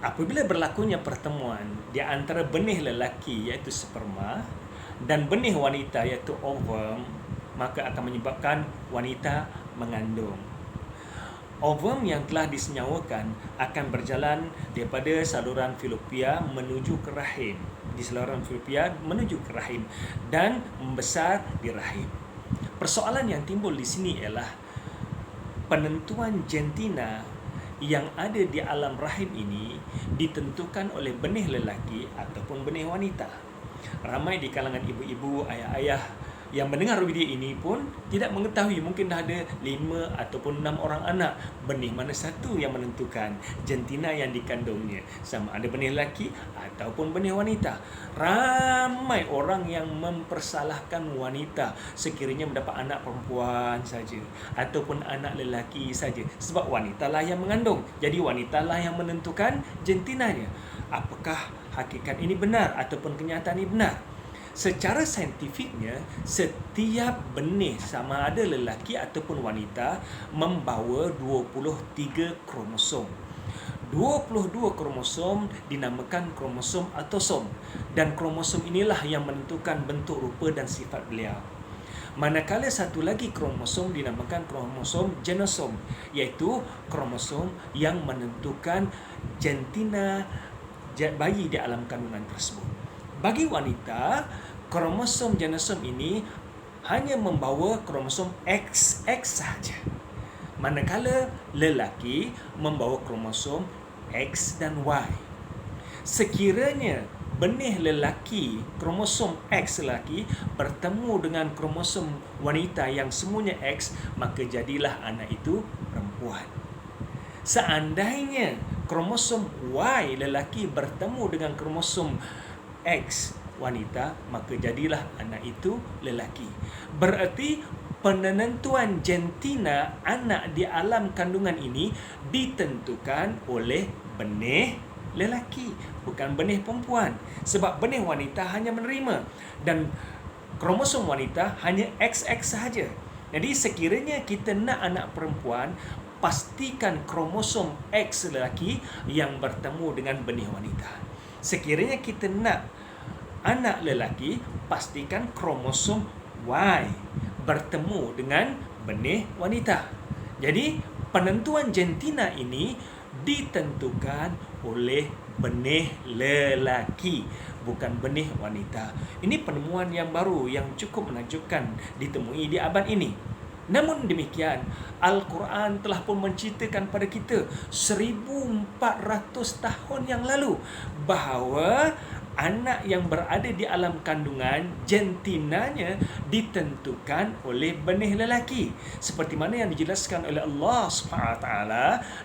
Apabila berlakunya pertemuan di antara benih lelaki iaitu sperma dan benih wanita iaitu ovum, maka akan menyebabkan wanita mengandung. Ovum yang telah disenyawakan akan berjalan daripada saluran falopia menuju ke rahim, di saluran falopia menuju ke rahim dan membesar di rahim. Persoalan yang timbul di sini ialah penentuan jantina yang ada di alam rahim ini ditentukan oleh benih lelaki ataupun benih wanita. Ramai di kalangan ibu-ibu, ayah-ayah yang mendengar video ini pun tidak mengetahui, mungkin dah ada 5 ataupun 6 orang anak. Benih mana satu yang menentukan jantina yang dikandungnya, sama ada benih lelaki ataupun benih wanita. Ramai orang yang mempersalahkan wanita sekiranya mendapat anak perempuan saja ataupun anak lelaki saja, sebab wanitalah yang mengandung, jadi wanitalah yang menentukan jantinanya. Apakah hakikat ini benar ataupun kenyataan ini benar? Secara saintifiknya, setiap benih sama ada lelaki ataupun wanita membawa 23 kromosom. 22 kromosom dinamakan kromosom autosom, dan kromosom inilah yang menentukan bentuk rupa dan sifat beliau. Manakala satu lagi kromosom dinamakan kromosom genosom, iaitu kromosom yang menentukan jantina bayi di alam kandungan tersebut. Bagi wanita, kromosom genosom ini hanya membawa kromosom XX sahaja. Manakala lelaki membawa kromosom X dan Y. Sekiranya benih lelaki, kromosom X lelaki bertemu dengan kromosom wanita yang semuanya X, maka jadilah anak itu perempuan. Seandainya kromosom Y lelaki bertemu dengan kromosom X wanita, maka jadilah anak itu lelaki. Berarti penentuan jantina anak di alam kandungan ini ditentukan oleh benih lelaki, bukan benih perempuan. Sebab benih wanita hanya menerima dan kromosom wanita hanya XX sahaja. Jadi sekiranya kita nak anak perempuan, pastikan kromosom X lelaki yang bertemu dengan benih wanita. Sekiranya kita nak anak lelaki, pastikan kromosom Y bertemu dengan benih wanita. Jadi penentuan jantina ini ditentukan oleh benih lelaki, bukan benih wanita. Ini penemuan yang baru yang cukup menakjubkan ditemui di abad ini. Namun demikian, Al-Quran telah pun menceritakan pada kita 1400 tahun yang lalu bahawa anak yang berada di alam kandungan, jantinanya ditentukan oleh benih lelaki, seperti mana yang dijelaskan oleh Allah SWT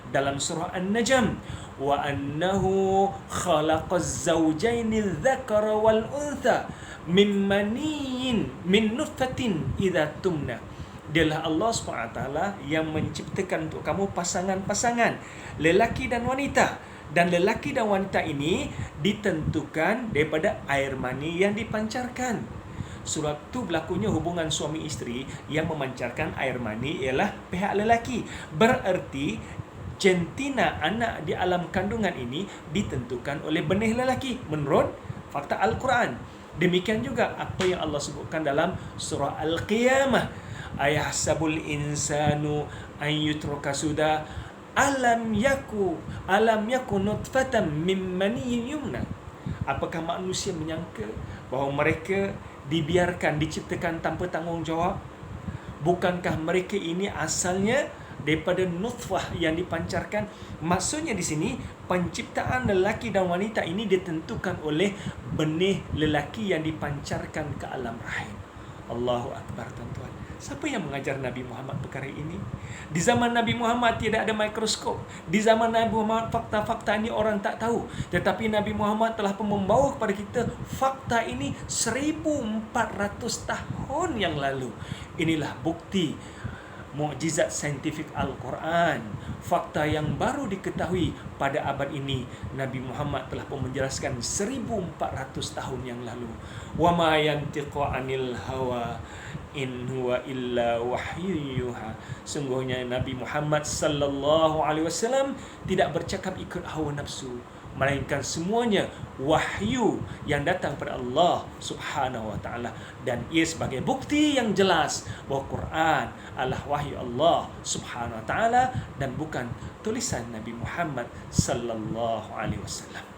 dalam surah An-Najm, wa annahu khalaqaz zawjaini adh-dhakara wal untha min maniyyin min nutfatin idza tumna. Dialah Allah SWT yang menciptakan untuk kamu pasangan-pasangan lelaki dan wanita. Dan lelaki dan wanita ini ditentukan daripada air mani yang dipancarkan. Sebab tu berlakunya hubungan suami isteri yang memancarkan air mani ialah pihak lelaki. Berarti jantina anak di alam kandungan ini ditentukan oleh benih lelaki menurut fakta Al-Quran. Demikian juga apa yang Allah sebutkan dalam surah Al-Qiyamah. Ayahsabul insanu an yutraka suda alam yaku nutfatan min maniyyin yumna. Apakah manusia menyangka bahawa mereka dibiarkan diciptakan tanpa tanggungjawab? Bukankah mereka ini asalnya daripada nutfah yang dipancarkan? Maksudnya di sini penciptaan lelaki dan wanita ini ditentukan oleh benih lelaki yang dipancarkan ke alam rahim. Allahu Akbar, tuan-tuan. Siapa yang mengajar Nabi Muhammad perkara ini? Di zaman Nabi Muhammad tidak ada mikroskop. Di zaman Nabi Muhammad fakta-fakta ini orang tak tahu. Tetapi Nabi Muhammad telah pun membawa kepada kita fakta ini 1400 tahun yang lalu. Inilah bukti mukjizat saintifik Al-Quran. Fakta yang baru diketahui pada abad ini, Nabi Muhammad telah pun menjelaskan 1400 tahun yang lalu. Wa ma yantiqu 'anil hawa in huwa illa wahyu yuha. Sungguhnya Nabi Muhammad sallallahu alaihi wasallam tidak bercakap ikut hawa nafsu. melainkan semuanya wahyu yang datang pada Allah Subhanahu wa taala, dan ia sebagai bukti yang jelas bahawa Quran adalah wahyu Allah Subhanahu wa taala dan bukan tulisan Nabi Muhammad sallallahu alaihi wasallam.